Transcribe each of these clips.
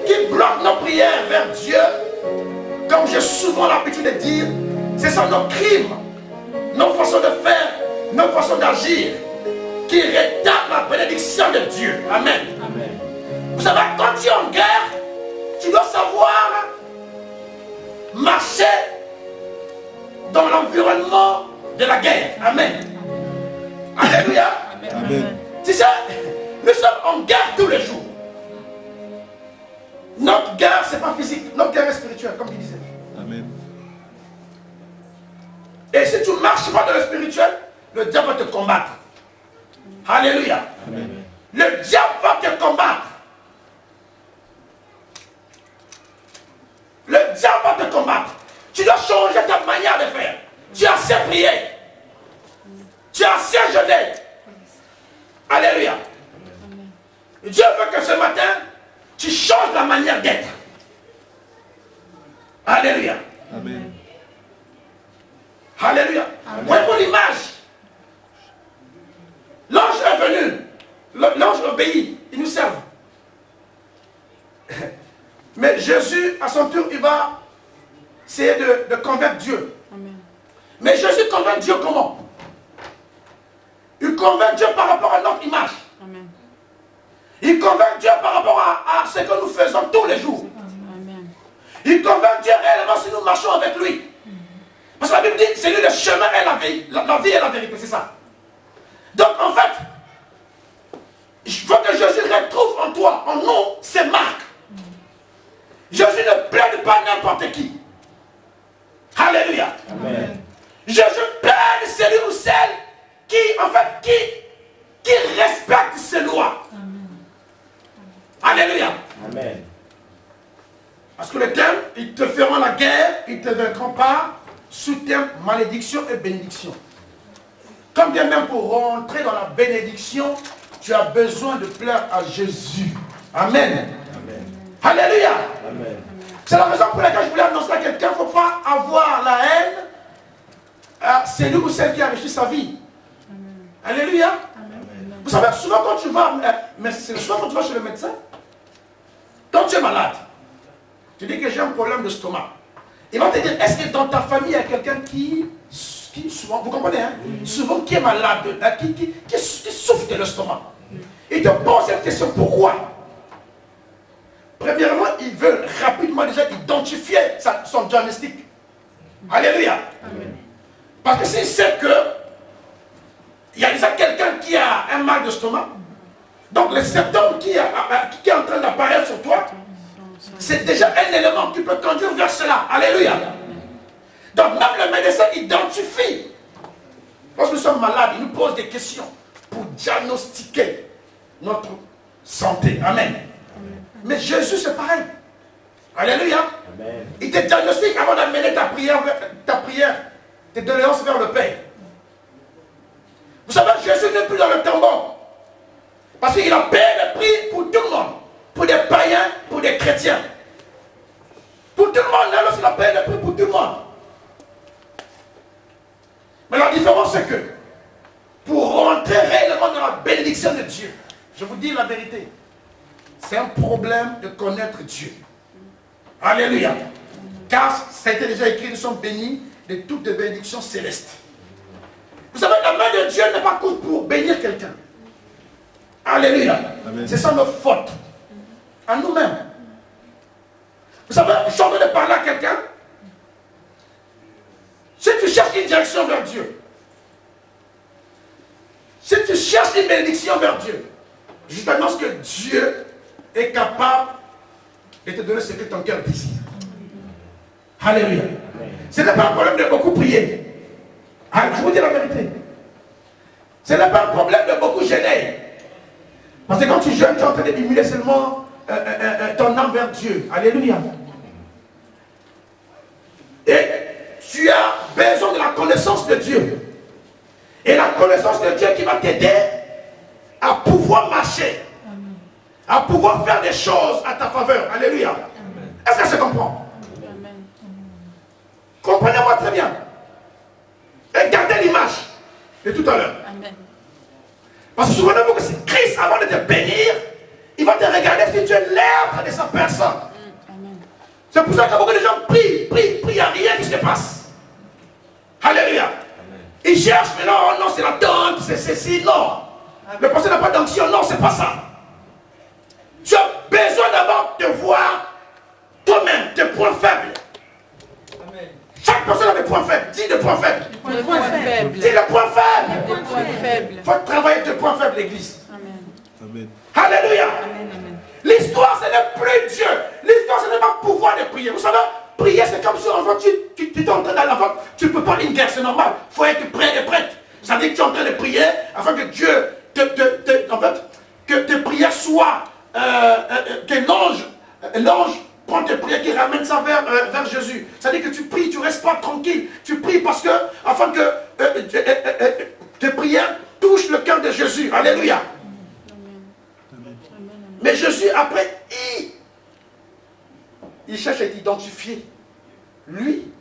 qui bloquent nos prières vers Dieu, comme j'ai souvent l'habitude de dire, ce sont nos crimes, nos façons de faire, nos façons d'agir, qui retardent la bénédiction de Dieu. Amen. Amen. Vous savez, quand tu es en guerre, tu dois savoir marcher dans l'environnement de la guerre. Amen. Alléluia. Amen. Tu sais, nous sommes en guerre tous les jours. Notre guerre, ce n'est pas physique, notre guerre est spirituelle, comme il disait. Amen. Et si tu ne marches pas dans le spirituel, le diable va te combattre. Alléluia. Amen. Le diable va te combattre. Le diable va te combattre. Tu dois changer ta manière de faire. Tu as assez prié. Tu as assez jeûné. Alléluia. Dieu veut que ce matin, tu changes la manière d'être. Alléluia. Amen. Alléluia. Voyez pour l'image. L'ange est venu. L'ange obéit. Il nous serve. Mais Jésus, à son tour, il va essayer de convaincre Dieu. Amen. Mais Jésus convainc Dieu comment? Il convainc Dieu par rapport à notre image. Amen. Il convainc Dieu par rapport à ce que nous faisons tous les jours. Amen. Il convainc Dieu réellement si nous marchons avec lui. Parce que la Bible dit, c'est lui le chemin et la vie. La vie et la vérité, c'est ça. Donc en fait, il faut que Jésus retrouve en toi, en nous, ses marques. Jésus ne plaide pas n'importe qui. Alléluia. Amen. Jésus plaide celui ou celle qui, en fait, qui respecte ses lois. Amen. Alléluia. Amen. Parce que le thème, ils te feront la guerre, ils ne te vaincront pas, sous thème malédiction et bénédiction. Comme bien même pour rentrer dans la bénédiction, tu as besoin de plaire à Jésus. Amen. Amen. Alléluia. Amen. C'est la raison pour laquelle je voulais annoncer à quelqu'un qu'il ne faut pas avoir la haine à celui ou celle qui a réussi sa vie. Amen. Alléluia. Amen. Vous savez, souvent quand tu vas, souvent quand tu vas chez le médecin, quand tu es malade, tu dis que j'ai un problème de stomac. Il va te dire, est-ce que dans ta famille, il y a quelqu'un qui souvent, vous comprenez, hein, souvent qui est malade, qui souffre de l'estomac. Il te pose cette question, pourquoi? Premièrement, il veut rapidement déjà identifier son diagnostic. Alléluia. Amen. Parce que s'il sait que il y a déjà quelqu'un qui a un mal d'estomac, donc le symptôme qui est en train d'apparaître sur toi, c'est déjà un élément qui peut conduire vers cela. Alléluia. Donc même le médecin identifie. Lorsque nous sommes malades, il nous pose des questions pour diagnostiquer notre santé. Amen. Mais Jésus, c'est pareil. Alléluia. Amen. Il te diagnostique avant d'amener ta prière, tes doléances vers le Père. Vous savez, Jésus n'est plus dans le tombeau. Parce qu'il a payé le prix pour tout le monde. Pour des païens, pour des chrétiens. Pour tout le monde, là, il a payé le prix pour tout le monde. Mais la différence, c'est que pour rentrer réellement dans la bénédiction de Dieu, je vous dis la vérité, c'est un problème de connaître Dieu. Alléluia. Car ça a été déjà écrit, nous sommes bénis de toutes les bénédictions célestes. Vous savez, la main de Dieu n'est pas courte pour bénir quelqu'un. Alléluia. C'est ça notre faute. À nous-mêmes. Vous savez, je suis en train de parler à quelqu'un. Si tu cherches une direction vers Dieu, si tu cherches une bénédiction vers Dieu, je t'annonce que Dieu est capable de te donner ce que ton cœur désire. Alléluia. Ce n'est pas un problème de beaucoup prier. Je vous dis la vérité. Ce n'est pas un problème de beaucoup jeûner. Parce que quand tu jeûnes, tu es en train d'émuler seulement ton âme vers Dieu. Alléluia. Et tu as besoin de la connaissance de Dieu. Et la connaissance de Dieu qui va t'aider à pouvoir marcher. Amen. À pouvoir faire des choses à ta faveur. Alléluia. Est-ce que ça se comprend? Amen. Comprenez-moi très bien. Et gardez l'image de tout à l'heure. Parce que souvenez-vous que c'est Christ, avant de te bénir, il va te regarder si tu es l'être de sa personne. C'est pour ça que beaucoup de gens prient, il n'y a rien qui se passe. Alléluia. Ils cherchent, mais non, non, c'est la tente, c'est ceci, non. Le pasteur n'a pas d'onction, non, c'est pas ça. Tu as besoin d'abord de voir toi-même tes points faibles. Amen. Chaque personne a des points faibles. Dis des points faibles. Des points faibles. Dis des points faibles. Des points faibles. Il faut travailler tes points faibles, l'église. Amen. Amen. Alléluia. Amen. L'histoire, ce n'est plus Dieu. L'histoire, ce n'est pas pouvoir de prier. Vous savez, prier, c'est comme si en fait, tu es en train d'aller avant. Tu ne peux pas une guerre, c'est normal. Il faut être prêt et prête. Ça veut dire que tu es en train de prier afin que Dieu, en fait, que tes prières soient, que l'ange prend tes prières qui ramène ça vers Jésus. Ça veut dire que tu pries, tu ne restes pas tranquille. Tu pries parce que, afin que tes prières touchent le cœur de Jésus. Alléluia. Mais Jésus, après, il cherche à t'identifier. Lui,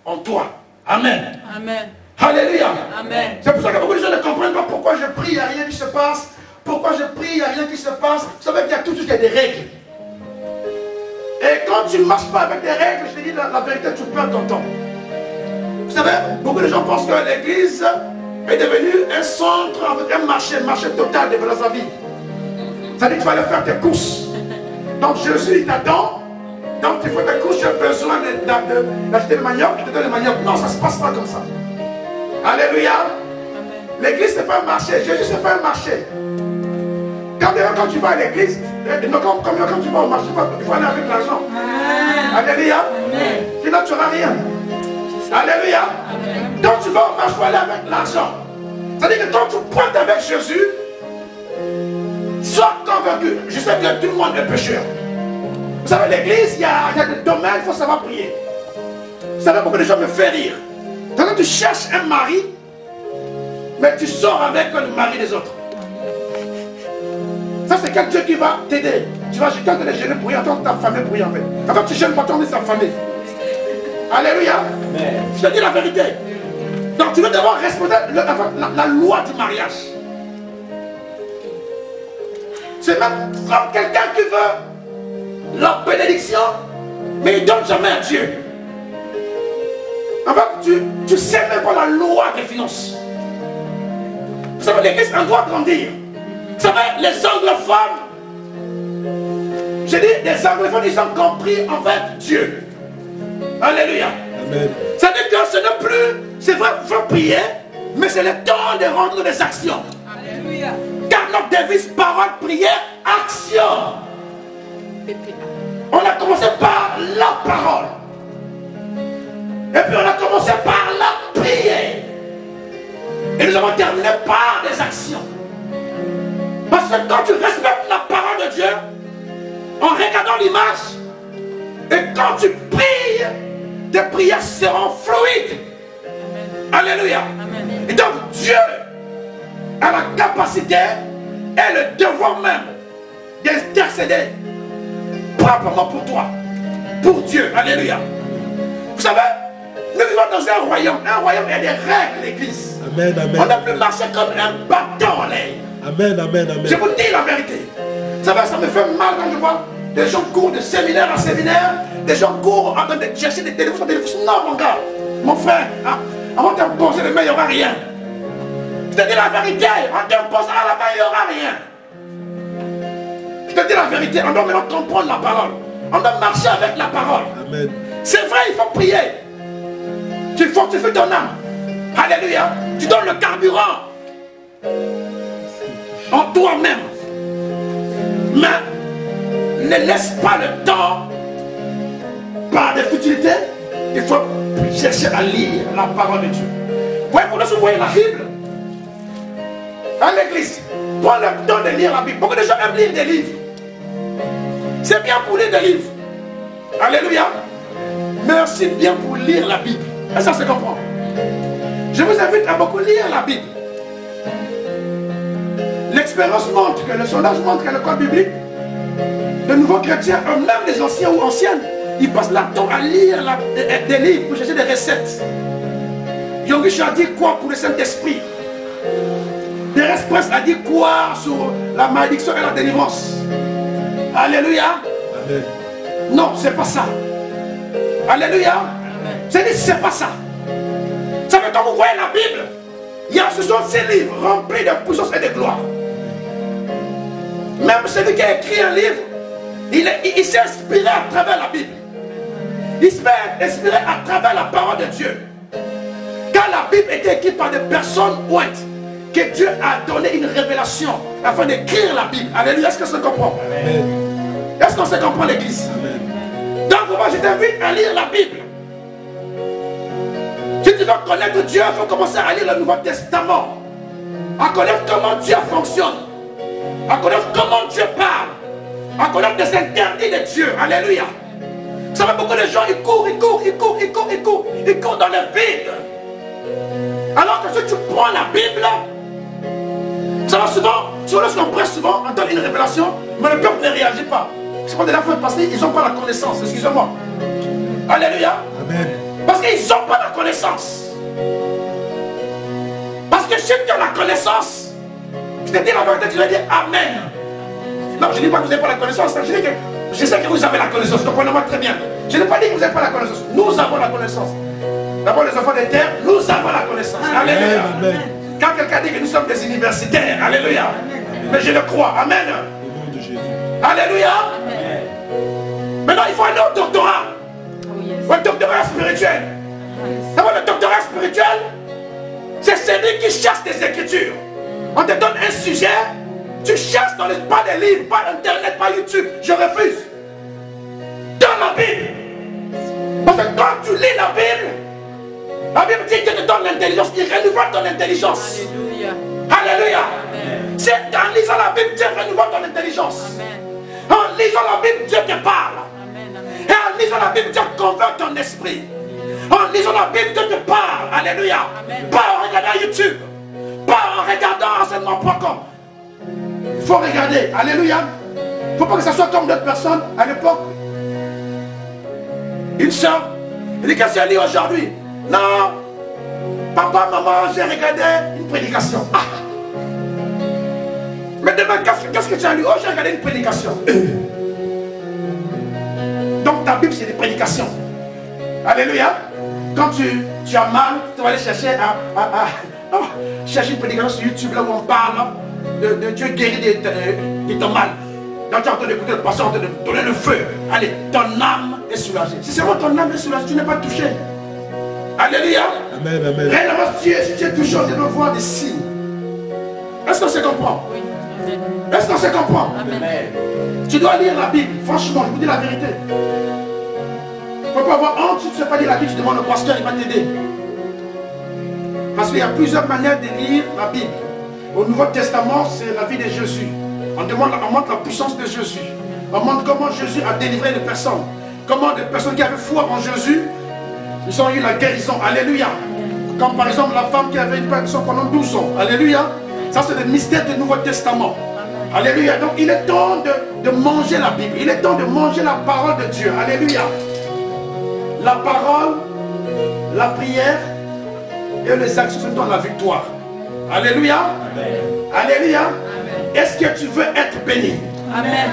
en toi. Amen. Amen. Alléluia. Amen. C'est pour ça que beaucoup de gens ne comprennent pas pourquoi je prie, il n'y a rien qui se passe. Pourquoi je prie, il n'y a rien qui se passe. Vous savez qu'il y a tout de suite des règles. Et quand tu ne marches pas avec des règles, je te dis la vérité, tu perds ton temps. Vous savez, beaucoup de gens pensent que l'église est devenue un centre, un marché total de Brazzaville. Ça dit que tu vas aller faire tes courses. Donc Jésus, il t'attend. Donc tu fais tes courses, tu as besoin d'acheter le manioc, il te donne le manioc. Non, ça ne se passe pas comme ça. Alléluia. L'église, ce n'est pas un marché. Jésus, ce n'est pas un marché. Quand tu vas à l'église, quand tu vas au marché, il faut aller avec l'argent. Alléluia. Sinon, tu n'auras rien. Alléluia. Donc tu vas au marché, il faut aller avec l'argent. C'est-à-dire que quand tu pointes avec Jésus, sois convaincu. Je sais que tout le monde est pécheur. Vous savez, l'église, il y a des domaines, il faut savoir prier. Vous savez, beaucoup de gens me font rire. Quand tu cherches un mari, mais tu sors avec le mari des autres. Ça, c'est quel Dieu qui va t'aider. Tu vas jeter de les gêner pour y entendre ta famille pour y en fait. En fait, tu gênes pas ton ta famille. Alléluia. Je te dis la vérité. Donc, tu veux d'abord respecter la loi du mariage. C'est même comme quelqu'un qui veut la bénédiction, mais il ne donne jamais à Dieu. En fait, tu sais même pas la loi des finances. Vous savez, l'église, on doit grandir. Vous savez, les anglophones, j'ai dit, les anglophones, ils ont compris en fait Dieu. Alléluia. Amen. Ça veut dire que ce n'est plus, c'est vrai, il faut prier, mais c'est le temps de rendre des actions. Alléluia. Car notre devise, parole, prière, action. On a commencé par la parole. Et puis on a commencé par la prière. Et nous avons terminé par des actions. Parce que quand tu respectes la parole de Dieu, en regardant l'image, et quand tu pries, tes prières seront fluides. Alléluia. Amen. Et donc Dieu a la capacité et le devoir même d'intercéder proprement pour toi, pour Dieu. Alléluia. Vous savez, nous vivons dans un royaume. Un royaume, il y a des règles, l'église. Amen, amen. On ne peut marcher comme un bâton en l'air. Amen, amen, amen. Je vous dis la vérité. Ça me fait mal quand je vois des gens courent de séminaire en séminaire, des gens courent en train de chercher des téléphones. Non, mon gars, mon frère, avant de t'imposer le main, il n'y aura rien. Je te dis la vérité, on t'impose à la main, il n'y aura rien. Je te dis la vérité, on doit maintenant comprendre la parole. On doit marcher avec la parole. Amen. C'est vrai, il faut prier. Tu fortifies ton âme. Alléluia. Tu donnes le carburant en toi-même. Mais ne laisse pas le temps par des futilités. Il faut chercher à lire la parole de Dieu. Vous voyez la Bible à l'église. Prends le temps de lire la Bible. Beaucoup de gens aiment lire des livres. C'est bien pour lire des livres. Alléluia. Mais aussi bien pour lire la Bible. Et ça se comprend. Je vous invite à beaucoup lire la Bible. L'expérience montre que le sondage montre que le code biblique, de nouveaux chrétiens, même les anciens ou anciennes, ils passent leur temps à lire des livres pour chercher des recettes. Yongish a dit quoi pour le Saint-Esprit? Thérèse Press a dit quoi sur la malédiction et la délivrance? Alléluia. Amen. Non, c'est pas ça. Alléluia. C'est dit, c'est pas ça. Ça veut dire, quand vous voyez la Bible, ce sont ces livres remplis de puissance et de gloire. Même celui qui a écrit un livre, il s'est inspiré à travers la Bible. Il s'est inspiré à travers la parole de Dieu. Car la Bible était écrite par des personnes ouïes, que Dieu a donné une révélation afin d'écrire la Bible. Alléluia, est-ce que ça se comprend? Est-ce qu'on se comprend l'église? Donc moi je t'invite à lire la Bible. Si tu veux connaître Dieu, il faut commencer à lire le Nouveau Testament. À connaître comment Dieu fonctionne. À connaître comment Dieu parle. À connaître les interdits de Dieu. Alléluia. Vous savez, beaucoup de gens, ils courent dans le vide. Alors que si tu prends la Bible, ça va souvent, lorsqu'on prêche souvent, on donne une révélation, mais le peuple ne réagit pas. C'est pas de la faute parce qu'ils n'ont pas la connaissance, excusez-moi. Alléluia. Amen. Parce qu'ils n'ont pas la connaissance. Parce que ceux qui ont la connaissance, je te dis la vérité, tu vas dire Amen. Non, je ne dis pas que vous n'avez pas la connaissance, je dis que je sais que vous avez la connaissance, comprenez-moi très bien. Je n'ai pas dit que vous n'avez pas la connaissance, nous avons la connaissance. D'abord les enfants des terres, nous avons la connaissance. Alléluia. Amen. Quand quelqu'un dit que nous sommes des universitaires, alléluia. Mais je le crois, amen. Au nom de Jésus. Alléluia. Maintenant il faut un autre doctorat. Un doctorat spirituel. D'abord le doctorat spirituel, c'est celui qui cherche des écritures. On te donne un sujet, tu cherches dans pas des livres, pas internet, pas YouTube. Je refuse. Dans la Bible. Parce que quand tu lis la Bible dit que te donne l'intelligence, il renouvelle ton intelligence. Alléluia. Alléluia. Amen. C'est en lisant la Bible, Dieu renouvelle ton intelligence. Amen. En lisant la Bible, Dieu te parle. Amen. Amen. Et en lisant la Bible, Dieu convainc ton esprit. En lisant la Bible, Dieu te parle. Alléluia. Amen. Pas en regardant YouTube. Pas en regardant enseignement.com. Il faut regarder. Alléluia. Il ne faut pas que ça soit comme d'autres personnes à l'époque. Une soeur, elle dit qu'elle s'est lit aujourd'hui. Non. Papa, maman, j'ai regardé une prédication. Ah. Mais demain, qu'est-ce que tu as lu? Oh, j'ai regardé une prédication. Donc ta Bible, c'est des prédications. Alléluia. Quand tu as mal, tu vas aller chercher chercher une prédication sur YouTube là où on parle de Dieu guéri de ton mal. Donc tu es en train d'écouter le pasteur, en train de donner le feu. Allez, ton âme est soulagée. Si c'est vrai ton âme est soulagée, tu n'es pas touché. Alléluia. Amen, amen. Réellement, si tu es touché, on devrait voir des signes. Est-ce qu'on se comprend? Oui. Amen. Est-ce qu'on se comprend? Amen. Tu dois lire la Bible. Franchement, je vous dis la vérité. Il ne faut pas avoir honte. Si tu ne sais pas lire la Bible, tu demandes au pasteur, il va t'aider. Parce qu'il y a plusieurs manières de lire la Bible. Au Nouveau Testament, c'est la vie de Jésus. On montre la puissance de Jésus. On montre comment Jésus a délivré les personnes. Comment des personnes qui avaient foi en Jésus, ils ont eu la guérison. Alléluia. Comme par exemple la femme qui avait une perdition pendant 12 ans. Alléluia. Ça c'est le mystère du Nouveau Testament. Alléluia. Donc il est temps de manger la Bible. Il est temps de manger la parole de Dieu. Alléluia. La parole, la prière et les actions se donnent la victoire. Alléluia. Alléluia. Est-ce que tu veux être béni? Amen.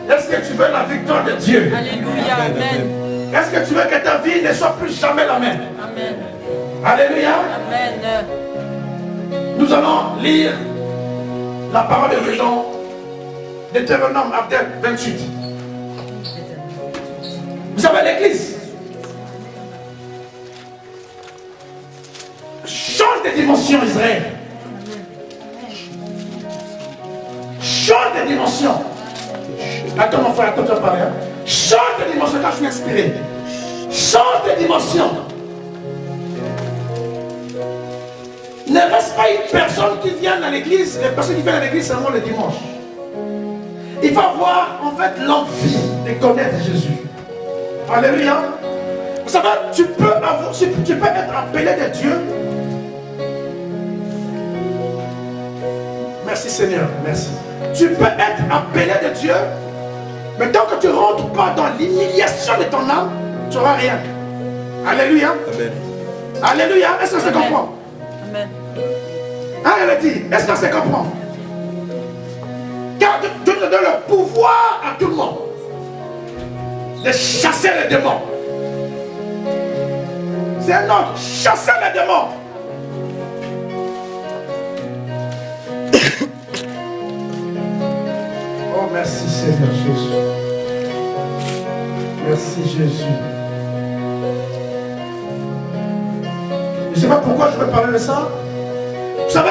Est-ce que tu veux la victoire de Dieu? Alléluia. Amen. Est-ce que tu veux que ta vie ne soit plus jamais la même? Amen. Alléluia. Amen. Nous allons lire la parole de Dieu dans Deutéronome 28. Vous savez l'église change de dimension, Israël. Change de dimension. Attends mon frère, attends, tu vas parler. Change de dimension quand je suis inspiré. Change de dimension. Ne reste pas une personne qui vient dans l'église. Les personnes qui viennent à l'église seulement le dimanche. Il faut avoir en fait l'envie de connaître Jésus. Alléluia. Vous savez, tu peux être appelé de Dieu. Merci Seigneur, merci. Tu peux être appelé de Dieu, mais tant que tu ne rentres pas dans l'humiliation de ton âme, tu n'auras rien. Alléluia. Amen. Alléluia. Est-ce que ça se comprend? Amen. Ah, elle a dit, est-ce que ça se comprend? Car Dieu te donne le pouvoir à tout le monde de chasser les démons. C'est un ordre, chasser les démons. Oh, merci Seigneur Jésus. Merci Jésus. Je ne sais pas pourquoi je vais parler de ça. Vous savez,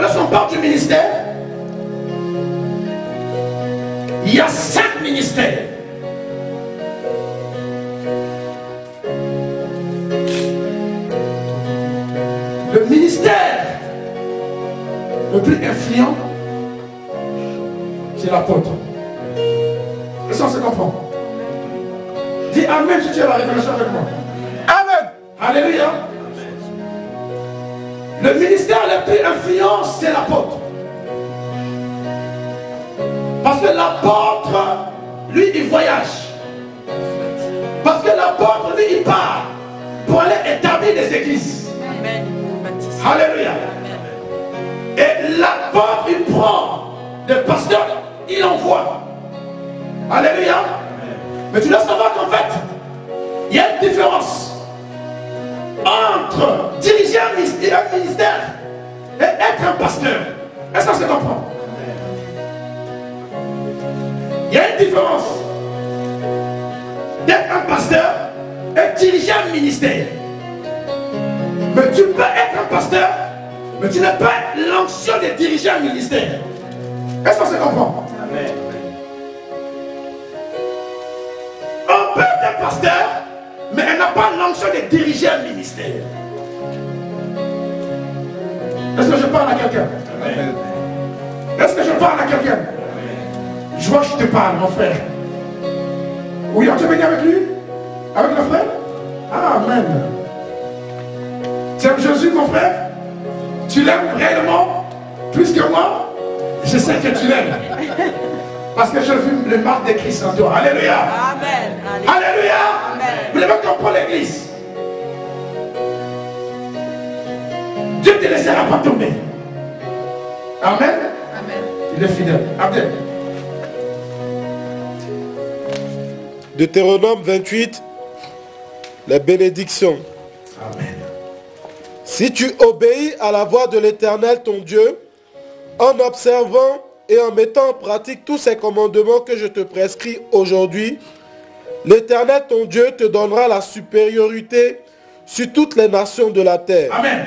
lorsqu'on parle du ministère, il y a 5 ministères. Le ministère le plus influent, c'est l'apôtre. Et ça, on se comprend. Dis Amen si tu as la révélation avec moi. Amen. Alléluia. Le ministère le plus influent, c'est l'apôtre. Parce que l'apôtre, lui, il voyage. Parce que l'apôtre, lui, il part pour aller établir des églises. Amen. Alléluia. Et l'apôtre, il prend des pasteurs, il envoie. Alléluia. Mais tu dois savoir qu'en fait, il y a une différence entre diriger un ministère et être un pasteur. Est-ce que ça se comprend? Il y a une différence d'être un pasteur et diriger un ministère. Mais tu peux être un pasteur, mais tu n'as pas l'onction de diriger un ministère. Est-ce que ça se comprend? Amen. On peut être un pasteur, mais elle n'a pas l'onction de diriger un ministère. Est-ce que je parle à quelqu'un? Est-ce que je parle à quelqu'un? Je vois que je te parle, mon frère. Oui, tu es venu avec lui? Avec le frère? Ah, amen. Tu aimes Jésus, mon frère? Tu l'aimes réellement? Plus que moi? Je sais que tu l'aimes. Parce que je vis le marque de Christ en toi. Alléluia. Amen. Alléluia. Amen. Vous devez comprendre l'église. Dieu ne te laissera pas tomber. Amen. Amen. Il est fidèle. Amen. Deutéronome 28, les bénédictions. Amen. Si tu obéis à la voix de l'Éternel ton Dieu, en observant et en mettant en pratique tous ces commandements que je te prescris aujourd'hui, l'Éternel ton Dieu te donnera la supériorité sur toutes les nations de la terre. Amen.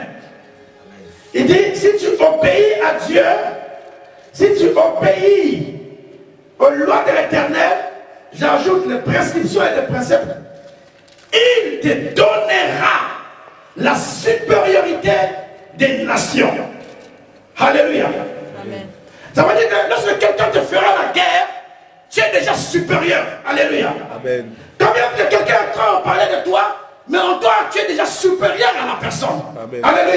Il dit, si tu obéis à Dieu, si tu obéis aux lois de l'Éternel, j'ajoute les prescriptions et les principes, il te donnera la supériorité des nations. Alléluia. Amen. Ça veut dire que lorsque quelqu'un te fera la guerre, tu es déjà supérieur. Alléluia. Amen. Quand même que quelqu'un est en train de parler de toi, mais en toi, tu es déjà supérieur à la personne. Amen. Alléluia.